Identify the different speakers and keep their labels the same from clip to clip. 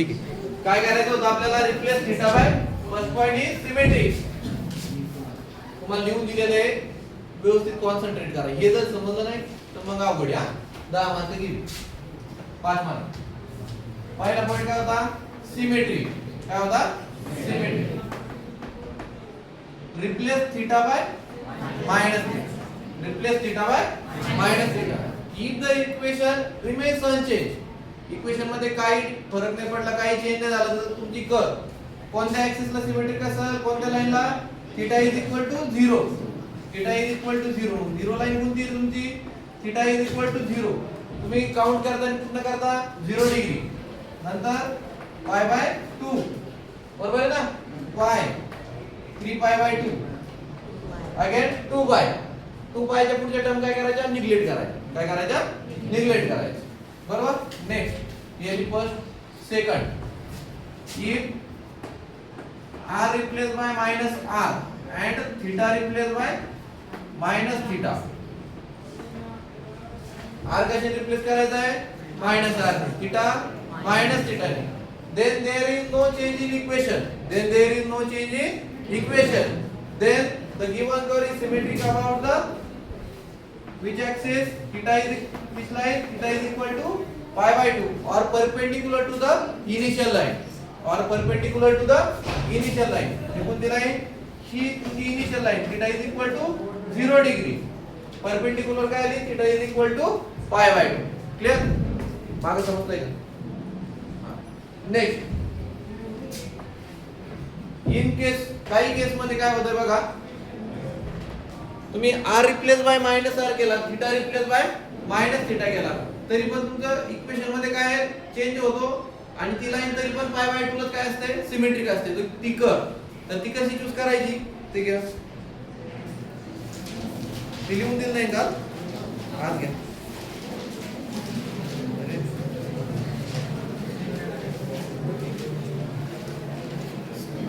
Speaker 1: ठीक आहे. काय करायचं होतं आपल्याला? Replace theta by first point is symmetric. तुम्हाला लिहून दिलेलं आहे, व्यवस्थित कॉन्संट्रेट करा. हे जर समजलं नाही तर मग अवघड आहे. 10 मार्क गेली, 5 मार्क. पहिला पॉइंट काय होता? सिमेट्रिक. काय होता? Symmetric. Replace theta by minus theta. Replace theta by minus theta. If the equation remains unchange. Equation मध्ये काही फरक नाही पडला, काही चेंज नाही झालं तर तुमची कर्व कोणत्या ऍक्सिसला सिमेट्रिक असेल? कोणत्या लाईनला? Theta is equal to 0. Theta is equal to 0. 0 line कोणती आहे तुमची? Theta is equal to 0. तुम्ही काउंट करता आणि पूर्ण करता 0 डिग्री. नंतर पाय बाय 2. बरोबर आहे ना? पाय 3 पाय बाय 2. अगेन 2 पाय. 2 पायच्या पुढच्या टर्म काय करायच्या? निग्लेक्ट करायच्या. काय करायच्या? निग्लेक्ट करायच्या. बरोबर. नेक्स्ट ये first second. If r replaced by minus r and theta replaced by minus theta. r कसे रिप्लेस करायचा आहे? Minus r. Theta minus theta. then there is no change in equation. then there is no change in equation. then the given curve is symmetric about the which axis? Theta is which line? Theta is equal to pi by 2 or perpendicular to the initial line. or perpendicular to the initial line. हे कोणती line? ही तुमची initial line. Theta is equal to 0 degree. Perpendicular काय आली? Theta is equal to pi by 2. Clear? मागे समजतंय का? Next, in case काही केस मध्ये काय होतंय बघा. तुम्ही r replace by minus r केला, theta replace by minus theta केला, तरी पण तुमचं इक्वेशन मध्ये काय चेंज होतो. आणि ती लाईन तरी पण पाय बाय 2 ला काय असते? सिमेट्रिक असते. तर ती कर्व, तर ती कशी चूज करायची ते घ्या. ती लिहून दिलं नाही का? आज घ्या.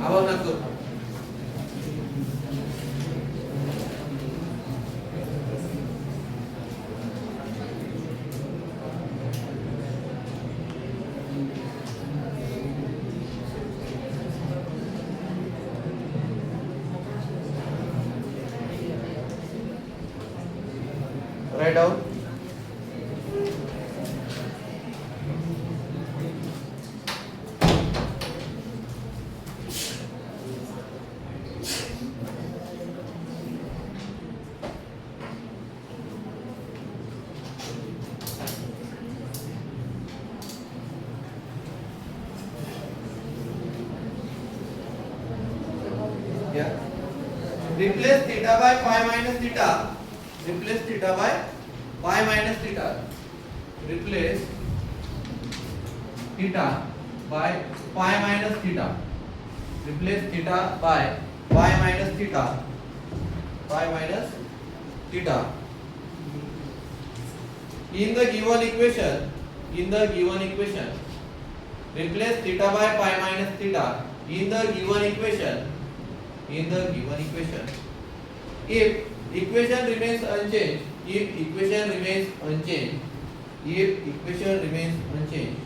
Speaker 1: आवाज नको. Write down. Yeah. Replace theta by pi minus theta. Replace theta by pi minus theta. Replace theta by pi minus theta. Replace theta by pi minus theta. Pi minus theta. In the given equation, replace theta by pi minus theta. In the given equation, if equation remains unchanged. If equation remains unchanged,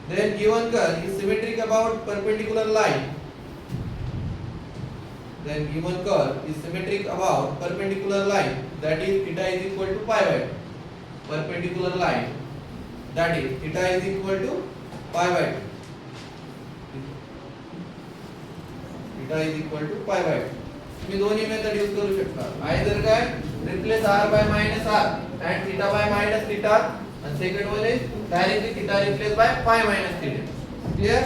Speaker 1: then given curve is symmetric about perpendicular line. Then given curve is symmetric about perpendicular line, that is theta is equal to pi by 2. Perpendicular line, that is theta is equal to pi by 2. Theta is equal to pi by 2. तुम्ही दोन्ही method use करू शकता. Either काय? Replace r by minus r and theta by minus theta, and second one is directly theta replaced by pi minus theta. Clear?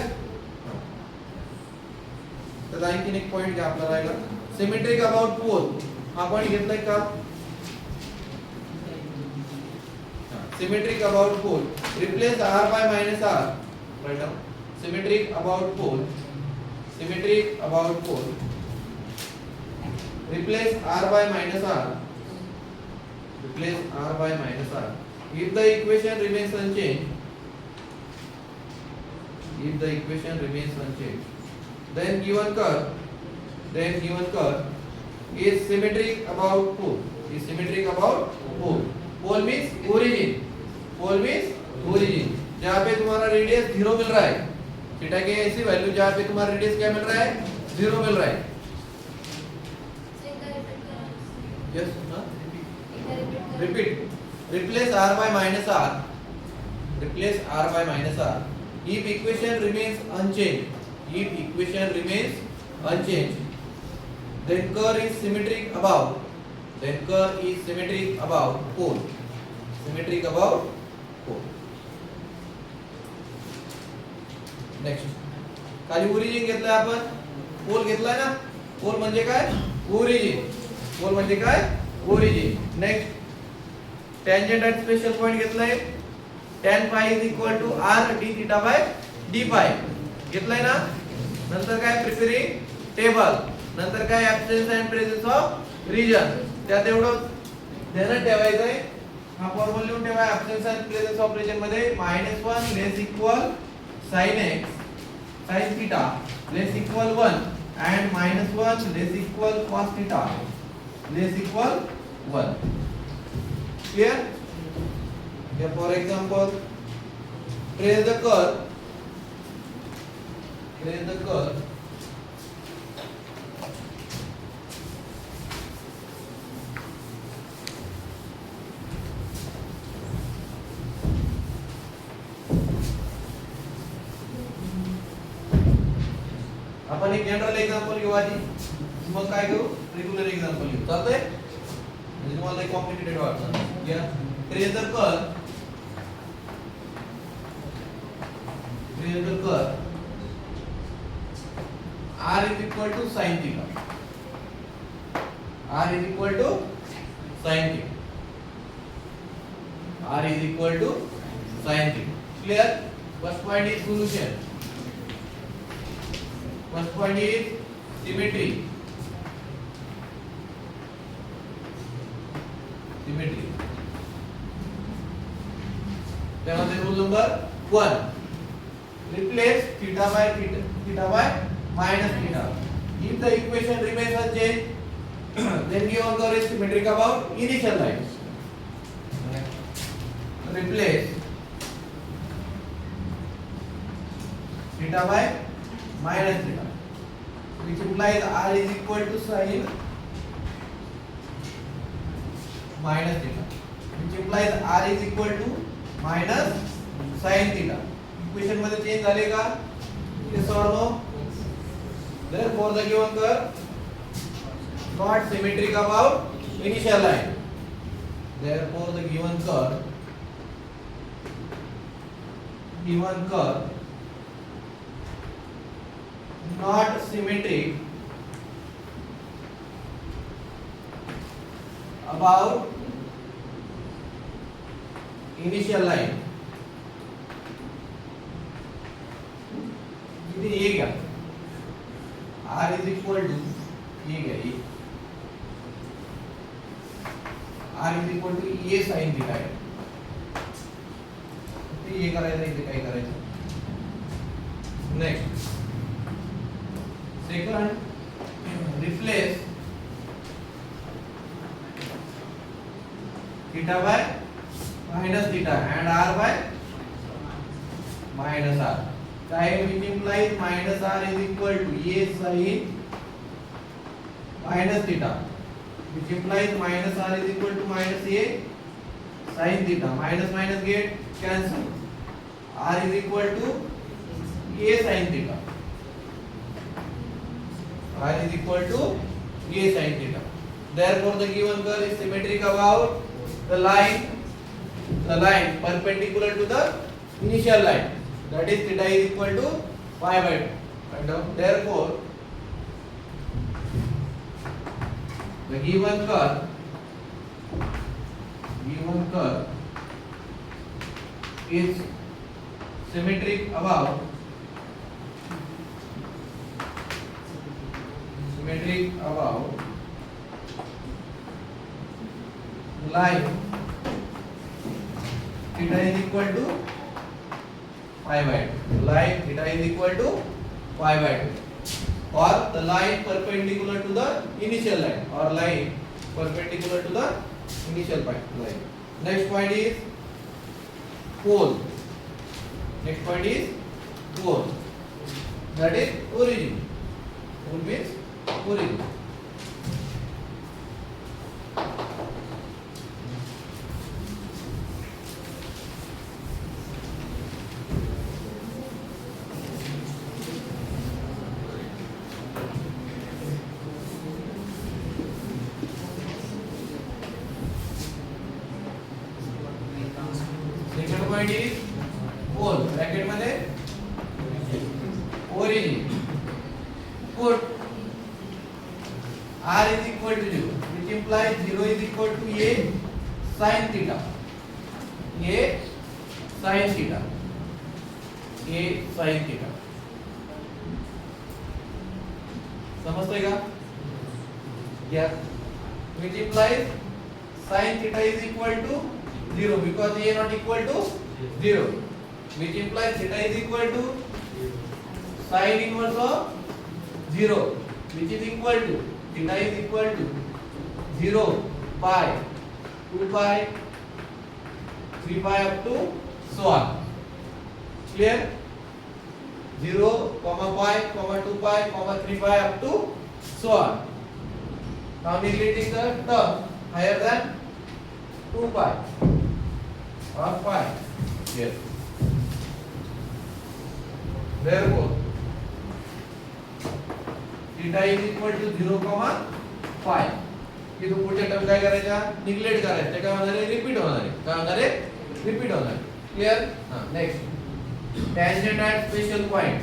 Speaker 1: तर आणखीन एक point घ्या आपला राहिला. Symmetric about pole. हा पॉइंट घेतलाय का? Symmetric about pole. Replace r by minus r. Right now. Symmetric about pole. Symmetric about pole. Replace r by minus r. Replace r by minus r. If the equation remains unchanged, then given curve is symmetric about pole. Pole means origin. जहाँ पे तुम्हारा radius 0 mill रहा है, theta की ऐसी value जहाँ पे तुम्हारा radius क्या mill रहा है, 0 मिल रहा है। Yes, repeat, replace r by minus r, replace r by minus r. If equation remains unchanged, if equation remains unchanged, then curve is symmetric above, then curve is symmetric above pole, symmetric above pole. Next, खाली origin घेतलाय आपण, pole घेतलाय ना, pole म्हणजे काय, origin, pole म्हणजे काय, origin. Next, tangent at special point घेतलाय, tan phi is equal to r d theta by d phi घेतलाय ना. नंतर काय, प्रिपेरिंग टेबल, नंतर काय, absence and presence of region, त्यात एवढं ध्यानात ठेवायचं आहे. हा फॉर्म्युला लिहून ठेवा, absence and presence of region मध्ये -1 less equal sin x sin theta less equal 1 and -1 less equal cos theta less equal 1. Clear? Here for example, trace the curve, trace the curve आपण एक general example घेऊ आधी, मग काय करू, regular example घेऊ. चालतंय, म्हणजे तुम्हाला एक कॉम्प्लिकेटेड वाटणार. घ्या, trace the curve, trace the curve r is equal to sin theta, r is equal to sin theta, r is equal to sin theta. Clear? First point is solution, first point is symmetry, symmetry. त्यामध्ये rule number 1, replace theta by minus theta. If the equation remains unchanged, then given curve is symmetric about initial lines. Replace theta by minus theta, which implies r is equal to sin minus theta, which implies r is equal to minus sin theta. Equation मध्ये change झाले का? Yes or no? Therefore the given curve not symmetric about initial line. Therefore the given curve not symmetric about initial line. ये क्या, r is equal to ये क्या, ये r is equal to ये sin theta है, तो ये करायचं, इथे काय करायचं. Next, second, replace theta by minus theta and r by minus r. Time which implies minus r is equal to a sin minus theta, which implies minus r is equal to minus a sin theta. Minus minus get cancel. R is equal to a sin theta. R is equal to a sin theta. Therefore, the given curve is symmetric about the line perpendicular to the initial line. That is theta is equal to pi by 2. And therefore, the given curve is symmetric about line theta is equal to pi by 2. Line theta is equal to pi by 2, or the line perpendicular to the initial line, or line perpendicular to the initial line. Next point is pole. next point is pole, that is origin. Pole means origin. Second point is pole, bracket मध्ये origin. Put r is equal to 0, which implies 0 is equal to a sin theta. a sin theta. a sin theta. समजतोय का? Yes. Which implies sin theta is equal to 0 because a not equal to 0, which implies theta is equal to sin inverse of 0, which is equal to theta is equal to 0 pi 2 pi 3 pi up to so on. Clear? 0 pi 2 pi 3 pi up to so on. Now neglecting the term higher than 2 pi or pi. Yes. Therefore, theta is equal to 0, pi. ये तो पुढच्या term काय करायचा? Neglect करायचा. ते काय होणार आहे? रिपीट होणार आहे. काय होणार आहे? रिपीट होणार आहे. क्लियर? हां, next. Tangent at special point.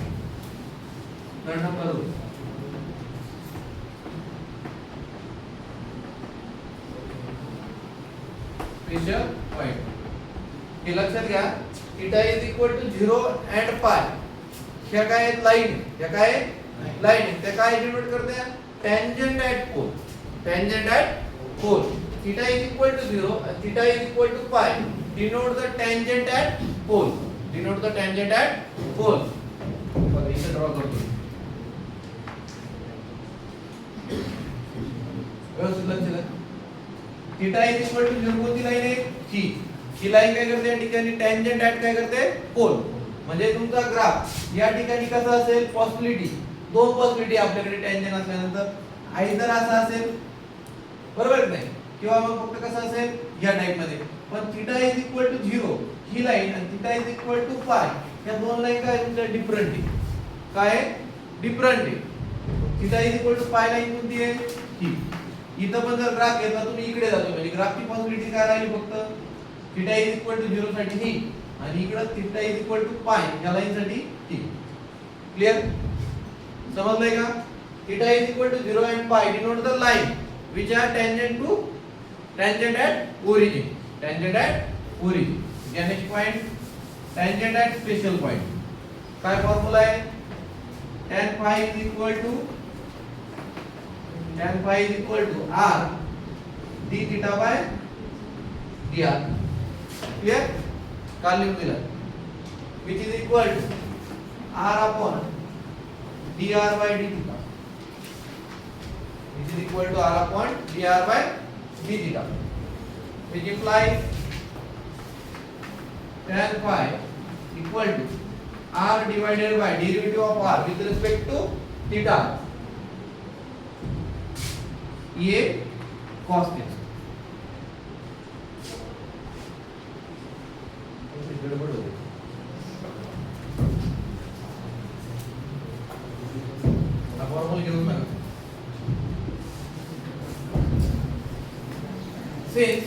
Speaker 1: गणना करू. Special point. हे लक्षात घ्या. Theta is equal to 0 and pi. ह्या काय आहेत? लाईन. ह्या काय आहेत? लाईन. ते काय डिनोट करते? Tangent at pole. Tangent at pole. Theta is equal to 0 and theta is equal to pi. Denote the tangent at pole. Denote the tangent at pole. बघा इथे ड्रॉ करतो. व्यवस्थित लक्ष द्या. थीटा इज इक्वल टू 0 कोणती line आहे? ही line काय करते या ठिकाणी? टॅन्जंट ॲट काय करते? पोल. म्हणजे तुमचा ग्राफ या ठिकाणी कसा असेल? पॉसिबिलिटी. दोन पॉसिबिलिटी आपल्याकडे टॅन्जंट असल्यानंतर आयदर असा असेल, बरोबर नाही, किंवा मग फक्त कसं असेल या टाइप मध्ये. पण थीटा इज इक्वल टू 0 ही लाईन आणि theta is equal to pi, या दोन लाईन काय तुमच्या डिफरंट आहे. काय डिफरंट आहे? Theta is equal to pi line कोणती आहे? ही. इथं पण जर ग्राफ घेतला तुम्ही इकडे जातो म्हणजे ग्राफची पॉसिबिलिटी काय राहिली? फक्त थीटा इज इक्वल टू 0 साठी ही आणि इकडे theta is equal to pi या लाईन साठी ही. क्लियर? समजलंय का? Theta is equal to 0 and pi denote the line which are tangent at origin. Tangent at origin. Yeah, next point, tangent at special point. काय formula आहे? tan phi is equal to r d theta by dr. Clear? काल लिहून दिला. Which is equal to r upon dr by d theta. Which is equal to r upon dr by d theta, which implies tan phi equal to r divided by derivative of r with respect to theta a cos theta. गड़बड़ हो गई. अब formula घेऊन ना. Since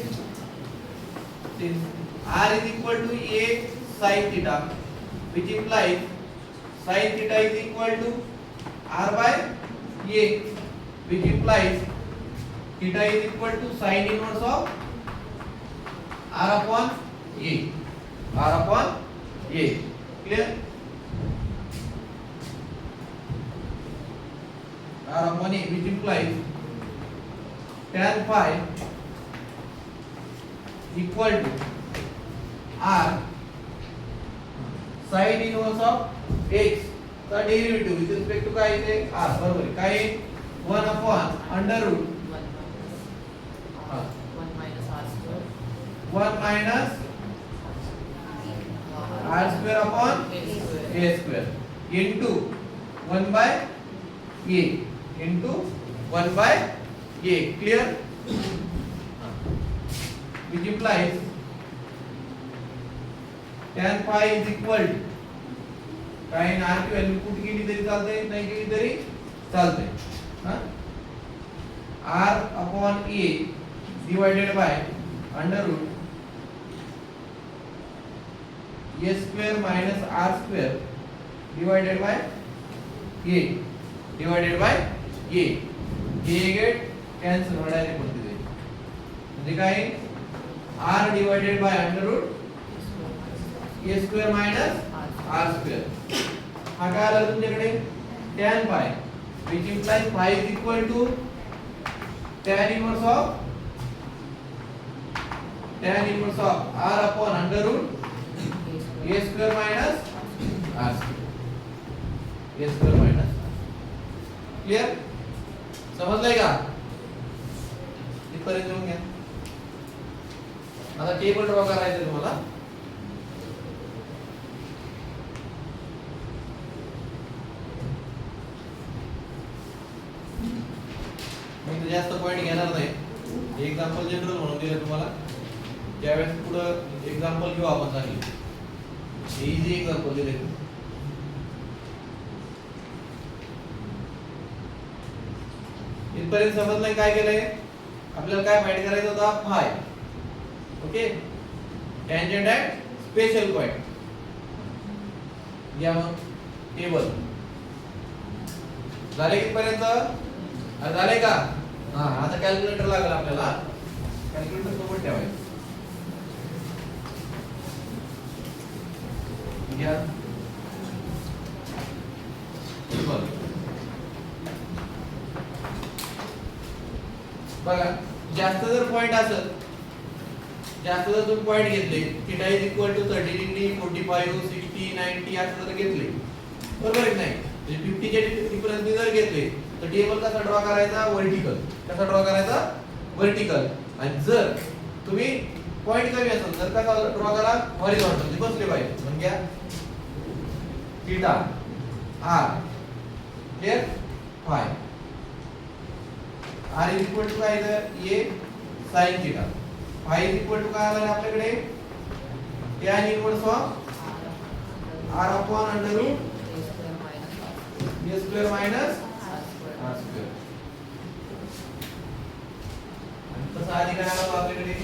Speaker 1: r is equal to a sin theta, which implies sin theta is equal to r by a, which implies theta is equal to sin inverse of r upon a. R upon a. Clear? R upon a, which implies tan phi equal to r sin inverse of x चा derivative with respect to काय इथे r बरोबर आहे. काय 1 upon under root 1 minus r square upon a square into 1 by a into 1 by a. Clear? Which implies tan phi is equal to sin r की value कुठे गेली तरी चालते, नाही गेली तरी चालते. r upon a divided by under root a square minus r square divided by a divided by a. a get cancel होणार आहे कोणते म्हणजे काय r divided by under root a square minus r square. हा काय आला तुमच्याकडे tan phi which implies phi is equal to tan inverse of r upon under root a square minus r square. a square minus clear? समजलंय का? इथपर्यंत येऊन घ्या. आता टेबल ड्रॉ करायचं तुम्हाला. मी जास्त पॉइंट घेणार नाही. एक्झाम्पल जनरल म्हणून दिलं तुम्हाला. ज्यावेळेस पुढे एक्झाम्पल घेऊ आपण चांगली इझी एक्झाम्पल दिले. इथपर्यंत समजलंय काय केलंय? आपल्याला काय फाइंड करायचं होता? Five. Okay, tangent at special point. या मग टेबल झाले इथपर्यंत? झाले का? हा, आता कॅल्क्युलेटर लागेल आपल्याला. कॅल्क्युलेटर सोबत ठेवायचं. घ्या टेबल. बघा, जास्त जर पॉइंट असेल, जास्त जर तुम्ही पॉइंट घेतले, theta is equal to 30 degree, 45, 60, 90 असं जर घेतले, बरोबर आहे नाही? 50 चे डिफरन्स जर घेतले तर टेबल कसा ड्रॉ करायचा? वर्टिकल. कसा ड्रॉ करायचा? वर्टिकल. आणि जर तुम्ही पॉइंट कमी असेल तर कसा ड्रॉ करा? हॉरिझॉन्टल. बसले पाहिजे. म्हणजे theta r clear? Phi r is equal to काय इधर? a sin theta. Phi is equal to काय आला आपल्याकडे? tan inverse of r upon under root a square minus r square. आणि तसं आधी काय आला आपल्याकडे?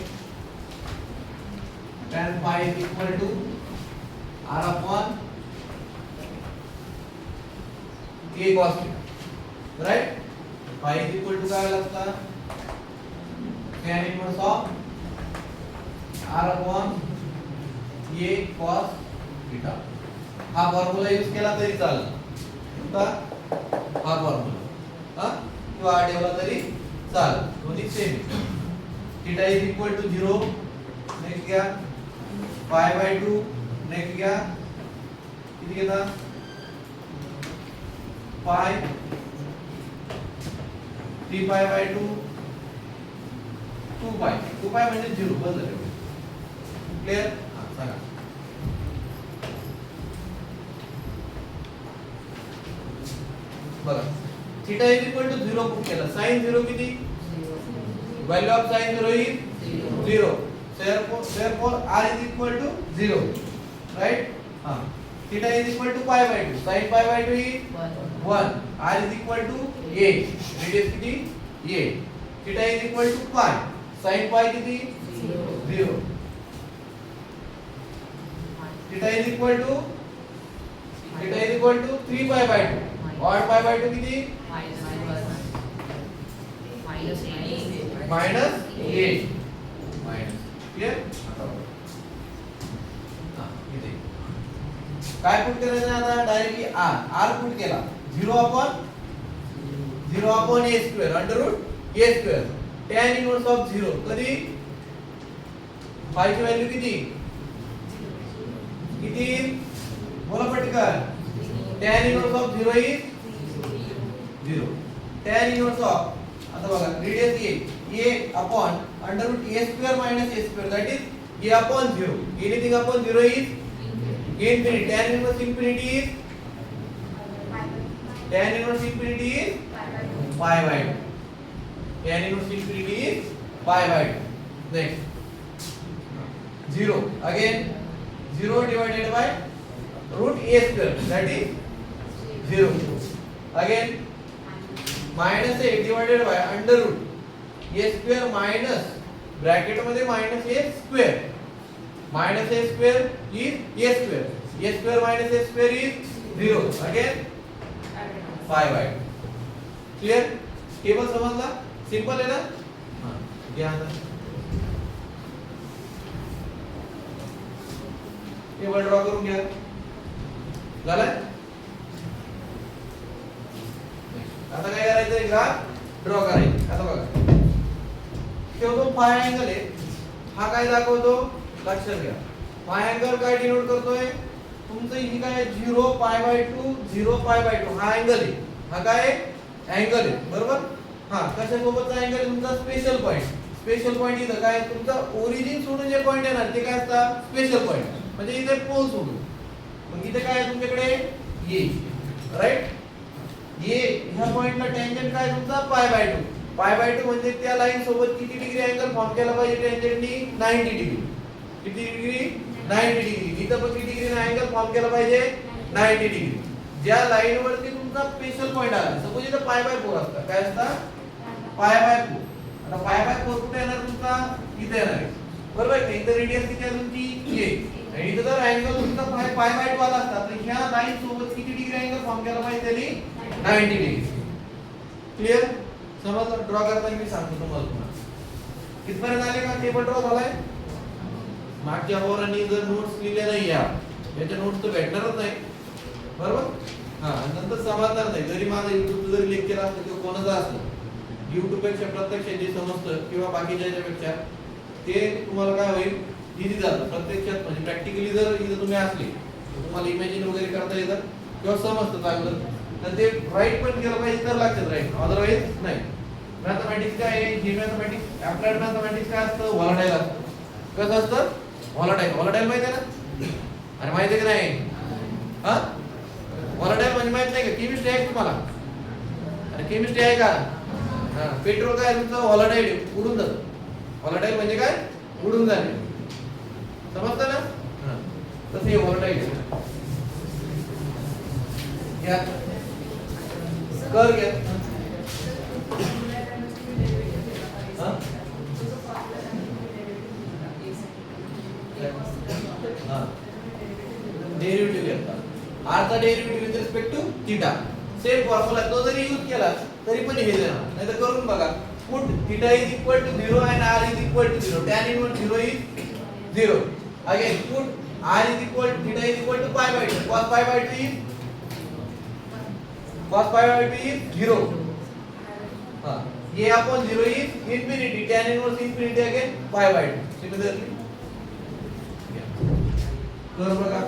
Speaker 1: tan phi is equal to r upon a cos theta. Right? phi is equal to काय आला असता? tan inverse of r upon a cos theta. हा फॉर्म्युला यूज केला तरी चालेल. हा फॉर्म्युला किंवा हा ठेवला तरी चालेल. दोन्ही same. Theta is equal to 0. Next घ्या पाय बाय 2. नेक्स्ट घ्या किती घेता? पाय 3 पाय बाय 2. 2 पाय. 2 पाय म्हणजे 0. बस झालं. क्लियर? हां, सांगा. बघा, theta is equal to 0 put केला. sin 0 किती? Value of sin 0 is 0. therefore r is equal to 0. right? हां, theta is equal to pi by 2. sin pi by 2 is 1. r is equal to a. radius किती? a. theta is equal to pi. sin pi किती? 0. theta is equal to 3 pi by 2. odd pi by 2 किती? minus a. Clear? इथे काय put करायचं आता? Directly r put केला. 0 upon a square under root a square. tan inverse of 0 कधी? phi ची value किती? किती? बोला पटकन. tan inverse of 0 is 0. tan inverse of, आता बघा, radius a upon under root a square minus a square, that is a upon 0. anything upon 0 is infinity. Tan inverse infinity is tan inverse infinity is pi by 2. Tan inverse infinity is pi by 2. Next 0 again 0 divided by root a square, that is 0. Again minus a divided by under root a square minus bracket मध्ये minus a square. Minus a square is a square. A square minus a square is 0. Again pi by 2. Clear? Table समजला? Simple आहे ना? हां घ्या आता. Table draw करून घ्या. झालं? आता काय करायचं? ग्राफ ड्रॉ करायचं. आता बघा. ठेवतो फाय अँगल आहे. हा काय दाखवतो? लक्षात घ्या. फाय अँगल काय डिनोट करतोय? तुमचं ही काय 0 पाय बाय 2 0 पाय बाय 2 हा अँगल आहे. हा काय अँगल आहे, बरोबर? हा कशा सोबतचा अँगल आहे? तुमचा स्पेशल पॉइंट. स्पेशल पॉइंट इथं काय तुमचा ओरिजिन सोडून जे पॉइंट येणार ते काय असतात? Special point. म्हणजे इथे पोल सोडून. मग इथे काय आहे तुमच्याकडे? ये. राईट? ये ह्या पॉइंटला टेंजंट काय तुमचा पाय बाय 2. पाय बाय 2 म्हणजे त्या लाईन सोबत किती डिग्री अँगल फॉर्म केला पाहिजे टेंजंटनी? 90 डिग्री. किती डिग्री? 90 डिग्री. इथं पण किती डिग्रीने अँगल फॉर्म केला पाहिजे? 90 डिग्री. ज्या लाईन वरती तुमचा स्पेशल पॉइंट आला, सपोज इथं पाय बाय 4 असता. काय असता? Pi by 4. आता पाय बाय 4 कुठे येणार तुमचा? इथे येणार आहे. बरोबर आहे? इथं रेडियस किती आहे तुमची? ये. आणि इथं जर अँगल तुमचा पाय बाय 2 आला असता तर ह्या लाईन सोबत किती डिग्री अँगल फॉर्म केला पाहिजे त्यांनी? 90 डिग्री. क्लियर? समजलं? ड्रॉ करताना मी सांगतो तुम्हाला पुन्हा. कितपर्यंत आले का? टेबल ड्रॉ झालाय? मागच्या पोरांनी जर नोट्स लिहिल्या नाही याच्या नोट्स तर भेटणारच नाही, बरोबर? हा नंतर समजणार नाही. जरी माझं YouTube जरी लेक्चर असलं किंवा कोणाचं असलं, YouTube पेक्षा प्रत्यक्ष जे समजतं किंवा बाकीच्या याच्यापेक्षा ते तुम्हाला काय होईल? इझी जातं प्रत्यक्षात. म्हणजे प्रॅक्टिकली जर इथं तुम्ही असले तुम्हाला इमॅजिन वगैरे करता येतं किंवा समजतं चांगलं, तर ते राईट पण केलं पाहिजे तर लक्षात राहील, अदरवाईज नाही. मॅथमॅटिक्स काय आहे? हे मॅथमॅटिक्स अप्लाइड मॅथमॅटिक्स काय असतं? व्हॉलटाईल असतं. कसं असतं? व्हॉलटाईल. व्हॉलटाईल माहिती आहे ना? अरे माहिती आहे की नाही? हा व्हॉलटाईल म्हणजे माहित नाही का? केमिस्ट्री आहे तुम्हाला? अरे केमिस्ट्री आहे का? हा पेट्रोल काय तुमचं? व्हॉलटाईल उडून जातं. व्हॉलटाईल म्हणजे काय? उडून जाणे. समजतं ना? हा तसं हे व्हॉलटाईल घ्या. कर घ्या. डेरिव्हेटिव्ह घेतला. आरचा derivative with respect to theta. Same formula तो जरी यूज केला तरी पण हे देणार. नाही तर करून बघा. Put theta is equal to 0 and r is equal to 0. tan inverse 0 is 0. Again put r is equal to theta is equal to pi by 2. Cos pi by 2 is 0. हाँ ये upon 0 is infinity. tan inverse infinity again pi by 2. Similarly कर बघा.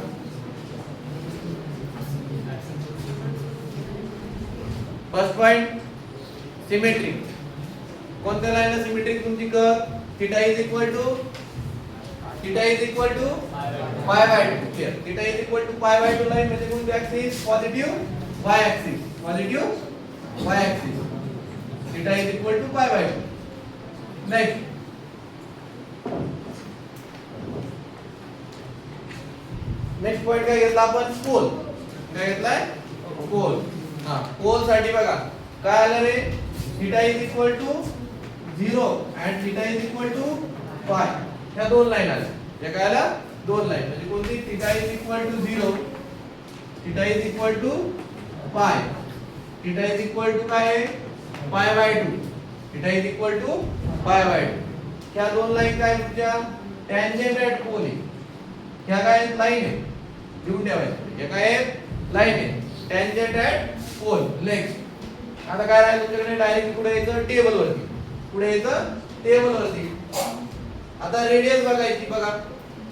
Speaker 1: First point symmetric. कोणत्या लाईनला symmetric तुमची? कर theta is equal to pi by 2. Clear? Theta is equal to pi by 2 line म्हणजे कोणती axis? Positive Y axis. Positive Y axis. Theta is equal to pi by 2. Next next point काय घेतला आपण? Pole. काय घेतलाय? Pole. हा pole साठी बघा काय आलं रे? Theta is equal to 0 and theta is equal to pi. ह्या दोन लाईन आल्या. या काय आल्या? दोन लाईन. म्हणजे कोणती? Theta is equal to 0, theta is equal to pi. Theta is equal to काय आहे? Pi by 2. Theta is equal to pi by 2. ह्या दोन लाईन काय तुमच्या? टॅन्जंट ॲट पोल आहे. ह्या काय लाईन आहे? लिहून ठेवायचं. हे काय लाईन आहे? Tangent at pole. नेक्स्ट आता काय राहील तुमच्याकडे? डायरेक्ट पुढे यायचं टेबल वरती. पुढे यायचं टेबल वरती. आता रेडियस बघायची. बघा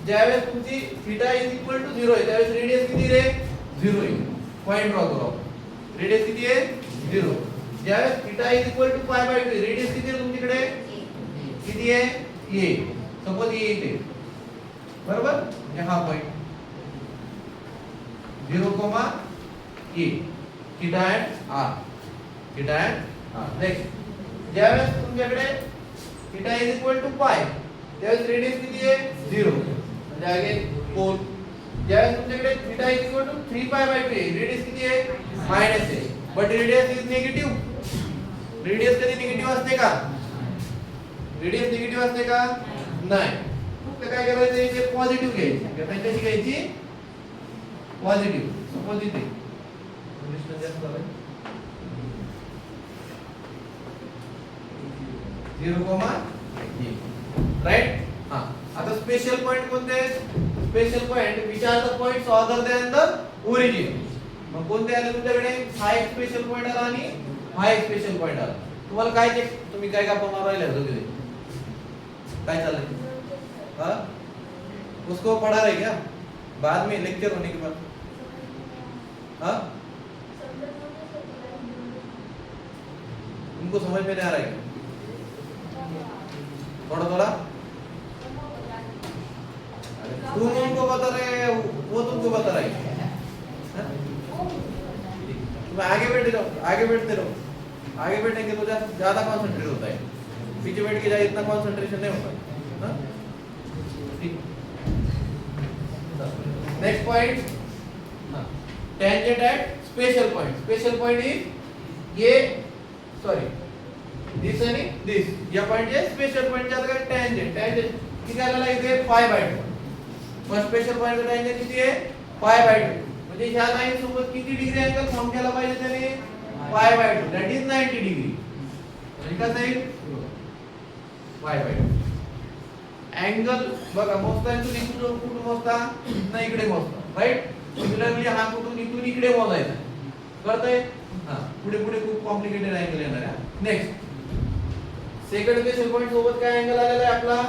Speaker 1: ज्यावेळेस तुमची थीटा इज इक्वल टू 0 आहे त्यावेळेस रेडियस किती रे? 0 आहे. पॉइंट ड्रॉ करू आपण. रेडियस किती आहे? 0. ज्यावेळेस theta is equal to pi by 2 radius किती आहे तुमच्याकडे? किती आहे? a. सपोज a इथे. बरोबर? हा point 0, a theta and r theta and r. Next ज्यावेळेस तुमच्याकडे थीटा इज इक्वल टू पाय त्यावेळेस रेडियस किती आहे 0 म्हणजे अगेन पोल. ज्यावेळेस तुमच्याकडे थीटा इज इक्वल टू 3 पाय बाय 2 रेडियस किती आहे मायनस आहे but radius is negative. Radius कधी निगेटिव्ह असते का? रेडियस निगेटिव्ह असते का? नाही. तर काय करायचं इथे पॉझिटिव्ह घ्यायची. कशी घ्यायची? पॉझिटिव्ह. सपोज इथे डिस्टन्स जास्त झालं 0, राईट. हां आता स्पेशल पॉइंट कोणते आहेत? Special point which are the points other than the origin. मग कोणते आले तुमच्याकडे? हा एक स्पेशल पॉइंट आला आणि हा एक स्पेशल पॉइंट आला. तुम्हाला काय ते तुम्ही काय गप्पा मारू राहिले दोघे? काय चाललंय? हाँ उसको पढ़ा रहे क्या बाद में लेक्चर होने के बाद? हाँ उनको समझ में नहीं आ रहा है थोड़ा थोड़ा? तुम उनको बता रहे वो तुमको बता रहे हैं. तुम आगे बैठे रहो आगे बैठते रहो. आगे बैठेंगे तो ज्यादा कॉन्सेंट्रेट होता है. पीछे बैठ के जाए इतना कॉन्सेंट्रेशन नहीं होता. हाँ next point tangent at special point. Special point is ये सॉरी दिस आणि दिस या पॉइंट चे स्पेशल पॉइंट च्या काय टेंजेंट किती आलेला इथे पाय बाय 2. मग स्पेशल पॉइंट चा टेंजेंट किती आहे पाय बाय 2. म्हणजे ह्या लाईन सोबत किती डिग्री अँगल फॉर्म केला पाहिजे त्याने पाय बाय 2 दॅट इज 90 डिग्री. म्हणजे कसं आहे पाय बाय 2. अँगल बघा मोजता इथून इथून कुठून मोजता ना इकडे मोजता राईट. सिमिलरली हा कुठून इथून इकडे मोजायचा कळतंय. हां पुढे पुढे खूप कॉम्प्लिकेटेड अँगल येणार आहे. नेक्स्ट सेकंड स्पेशल पॉइंट सोबत काय अँगल आलेला आहे आपला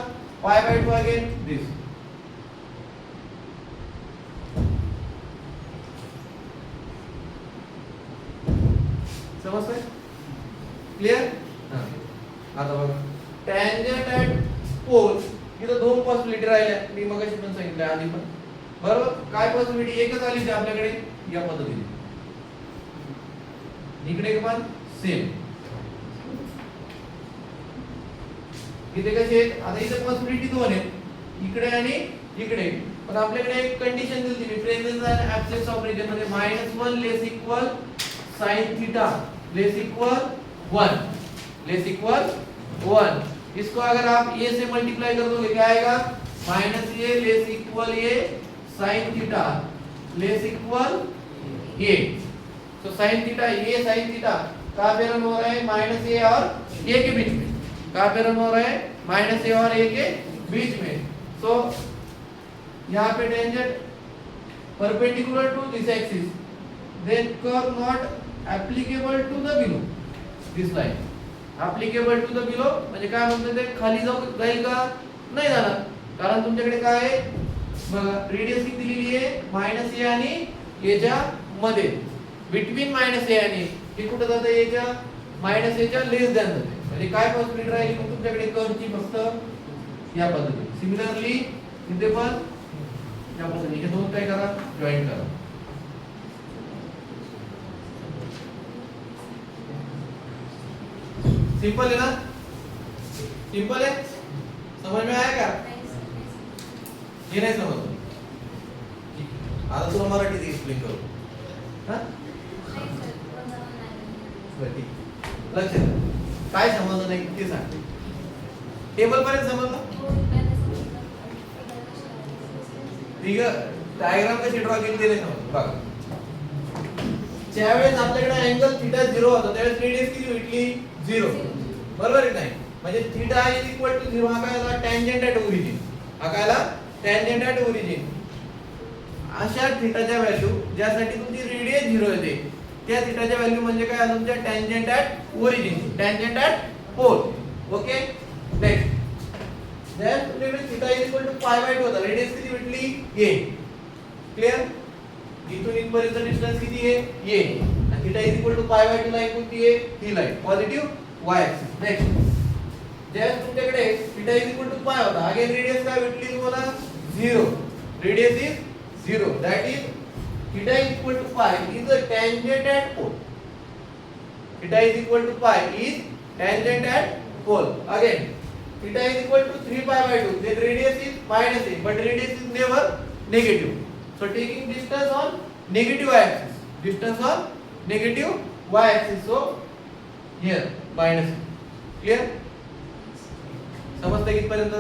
Speaker 1: पाय बाय 2 अगेन दिस. समजतंय क्लियर? हां आता बघा टॅन्जंट ॲट पोल इथं दोन पॉसिबिलिटी राहिल्या. मी मगाशी पण सांगितलं आधी पण बरोबर. काय पॉसिबिलिटी एकच आली होती आपल्याकडे या पद्धतीने. इकडे पण सेम इथे कसे आहेत? आता इथे पॉसिबिलिटी दोन आहेत इकडे आणि इकडे. पण आपल्याकडे एक कंडिशन दिली होती प्रेझेन्स अँड ऍब्सेंस ऑफ रीजन मध्ये -1 less equal sin theta less equal 1 less equal 1. इसको अगर आप a से मल्टीप्लाई कर दोगे क्या आएगा -a less equal a sin theta less equal a. तो sin theta a sin theta का पेरन हो रहा है -a और a के बीच में. का पेरन हो रहा है -a और a के बीच में. सो यहाँ पे tangent perpendicular to this axis then curve not applicable to the below this line. applicable to the below म्हणजे काय म्हणतात ते खाली जाईल का नाही जाणार. कारण तुमच्याकडे काय आहे बघा रेडियस किती दिलेली आहे -a आणि a च्या मध्ये. बिटवीन -a आणि हे कुठे जातं a च्या -a च्या लेस दॅन जाते. म्हणजे काय पॉसिबिलिटी राहिली मग तुमच्याकडे कर्वची फक्त या पद्धतीने. सिमिलरली इथे पण या पद्धतीने हे दोन काय करा जॉईन करा. सिंपल है ना? सिंपल है? समझ में आया क्या? ये नहीं समझ आता तुला मराठीत एक्सप्लेन करू. हां ठीक लक्ष द्या. काय समजलं नाही ते सांगते. टेबल पर्यंत समजलं? ठीक आहे डायग्राम कशी ड्रॉ केली ते नाही समजलं. बघा ज्यावेळेस आपल्याकडे अँगल थीटा 0 होता त्यावेळेस रेडियस किती भेटली 0 बरोबर आहे नाही. म्हणजे थीटा इज इक्वल टू 0 हा काय आला टॅन्जंट ॲट ओरिजिन. हा काय आला टॅन्जंट ॲट ओरिजिन. अशा थीटाच्या व्हॅल्यू ज्यासाठी तुमची रेडियस 0 येते त्या थीटाच्या व्हॅल्यू म्हणजे काय तुमच्या tangent at origin tangent at pole. Okay next then तुमच्याकडे theta is equal to pi by 2 होता रेडियस किती भेटली a. क्लियर? इथून इथपर्यंत डिस्टन्स किती आहे a आणि theta is equal to pi by 2 line कोणती आहे ही line positive y axis. Next ज्यावेळेस तुमच्याकडे थीटा इज इक्वल टू पाय होता अगेन रेडियस काय भेटली तुम्हाला 0. Radius is 0 that is theta is equal to pi is a tangent at pole. Theta is equal to pi is tangent at pole. Again, theta is equal to 3 pi by 2. Then radius is minus a, but radius is never negative. So taking distance on negative axis. Distance on negative y axis. So here minus a. Clear? समजतं कितपर्यंत?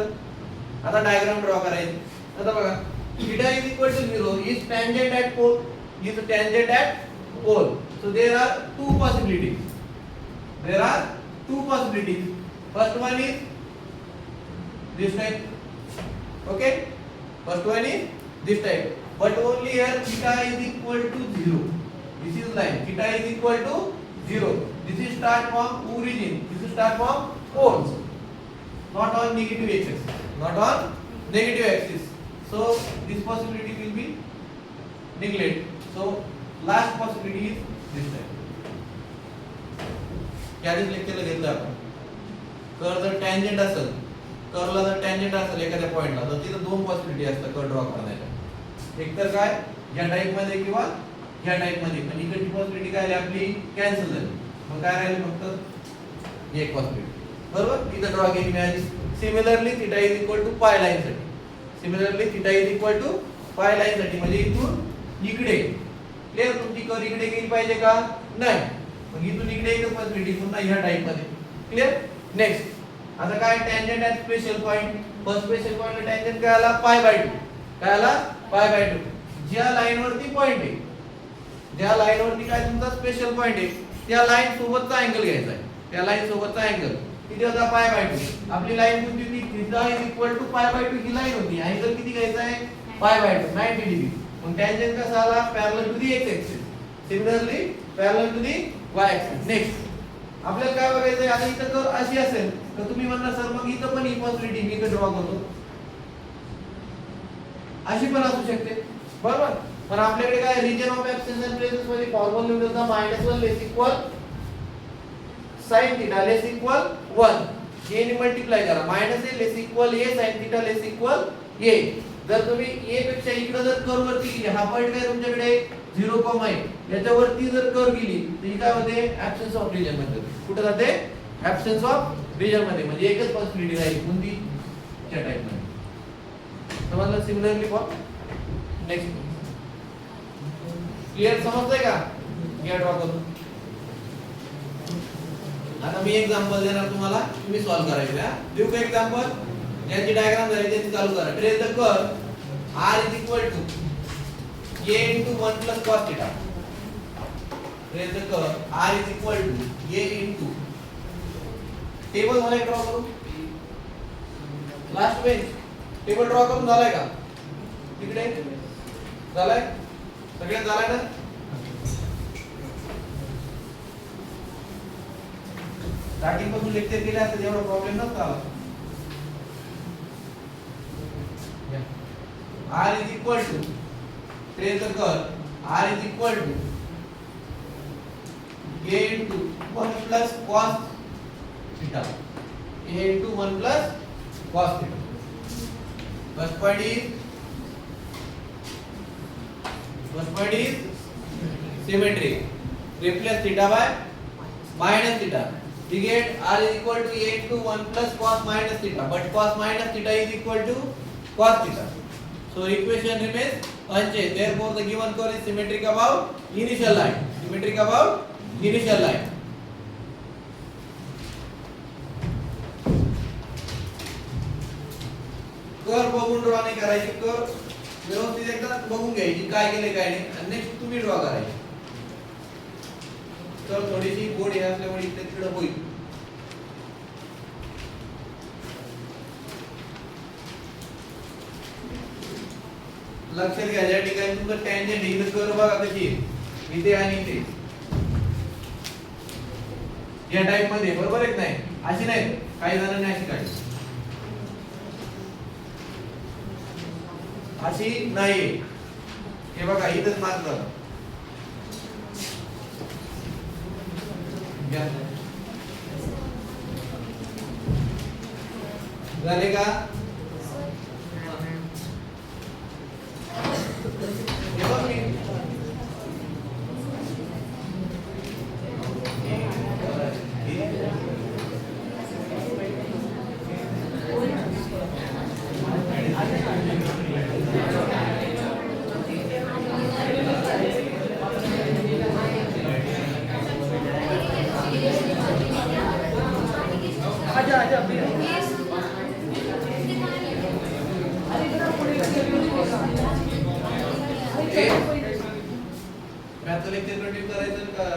Speaker 1: आता diagram draw करायची. आता बघा theta is equal to 0 is tangent at pole, is tangent at pole. So there are two possibilities. There are two possibilities. First one is this type. Okay? First one is this type. But only here theta is equal to 0. This is line. Theta is equal to 0. This is start from origin. This is start from pole. Not on negative axis. Not on negative axis. So this possibility will be neglected. So last possibility is this type. कॅरीज लेक्चरला घेतलं आपण. Curve जर tangent असेल, कर्वला जर tangent असेल एखाद्या पॉइंटला, तर तिथे दोन पॉसिबिलिटी असतात कर्व ड्रॉ करण्याच्या. एक तर काय या टाइप मध्ये किंवा या टाइप मध्ये. पण इकडची पॉसिबिलिटी काय झाली आपली कॅन्सल झाली. मग काय राहिली फक्त एक पॉसिबिलिटी. बरोबर? इथे ड्रॉ केली मिळाली. Similarly theta is equal to pi line साठी. Similarly theta is equal to pi line साठी म्हणजे इथून इकडे. क्लियर? तुमची कर्व इकडे गेली पाहिजे का? नाही. मग इथून इकडे एकच पॉसिबिलिटी पुन्हा ह्या टाइप मध्ये. क्लियर? नेक्स्ट आता काय tangent at special point. First special पॉइंटला टँजंट काय आला? पाय बाय 2. काय आला? पाय बाय 2. ज्या लाईन वरती पॉइंट आहे, ज्या लाईन वरती काय तुमचा स्पेशल पॉइंट आहे, त्या लाईन सोबतचा अँगल घ्यायचा आहे. त्या लाईन सोबतचा अँगल किती होता? पाय बाय 2. आपली लाईन कोणती होती? Theta is equal to pi by 2 ही लाईन होती. अँगल किती घ्यायचा आहे? Pi by 2, 90 degree. मग टँजंट कसा आला? Parallel to the X axis. Similarly parallel to the Y axis. Next आपल्याला काय बघायचं आहे? आता इथं कर्व अशी असेल तर तुम्ही म्हणणार सर मग इथं पण ही पॉसिबिलिटी मी इथं ड्रॉ करतो. अशी पण असू शकते. बरोबर? पण आपल्याकडे काय region of absence and presence मध्ये फॉर्म्युला लिहिला होता -1 less equal sin theta less equal 1. a ने मल्टिप्लाय करा. -a less equal a sin theta less equal a. जर तुम्ही a पेक्षा इकडे जर कर्व वरती गेली, हा पॉइंट काय तुमच्याकडे 0, a याच्यावरती जर कर्व गेली तर ही काय होते? ऍब्सेंस ऑफ रिजन मध्ये. कुठे जाते? ऍब्सेंस ऑफ रिजन मध्ये. म्हणजे एकच पॉसिबिलिटी राहील. कोणती? त्या टाइप मध्ये. समजलं? Similarly for next. क्लियर? समजतंय का? घ्या ड्रॉ करून. आता मी एक्झाम्पल देणार तुम्हाला, तुम्ही सॉल्व करायचे. देऊ का एक्झाम्पल? ज्याची डायग्राम झाली त्याची चालू करा. Trace the curve r is equal to a into 1 plus cos theta. Trace the curve r is equal to a into table झालाय ड्रॉ करून. लास्ट पेज टेबल ड्रॉ करून झालाय का? तिकडे झालाय? सगळ्यात झालाय ना? स्टार्टिंग पासून लेक्चर केले असते एवढा प्रॉब्लेम नसता आला. r is equal to trace the curve r is equal to a into 1 plus cos theta. a into 1 plus cos theta. First point is symmetry. Replace theta by minus theta. We get r is equal to a into 1 plus cos minus theta. But cos minus theta is equal to cos theta. So equation remains unchanged. Therefore the given curve is symmetric about initial line. Symmetric about initial line. Curve बघून draw नाही करायची. Curve व्यवस्थित एकदा बघून घ्यायची काय केले काय नाही आणि नेक्स्ट तुम्ही ड्रॉ करायची. तर थोडीशी बोर्ड हे असल्यामुळे इकडे तिकडे होईल. लक्षात घ्या या ठिकाणी तुमचं टँजंट इथे कर्व बघा कशी आहे. इथे आणि इथे या टाइप मध्ये. बरोबर आहे नाही? अशी नाही. काही जणांनी अशी काढली. अशी नाही. हे बघा इथेच मार्क झाला. झाले का? हे बघ मी मॅथचं लेक्चर कंटिन्यू करायचं का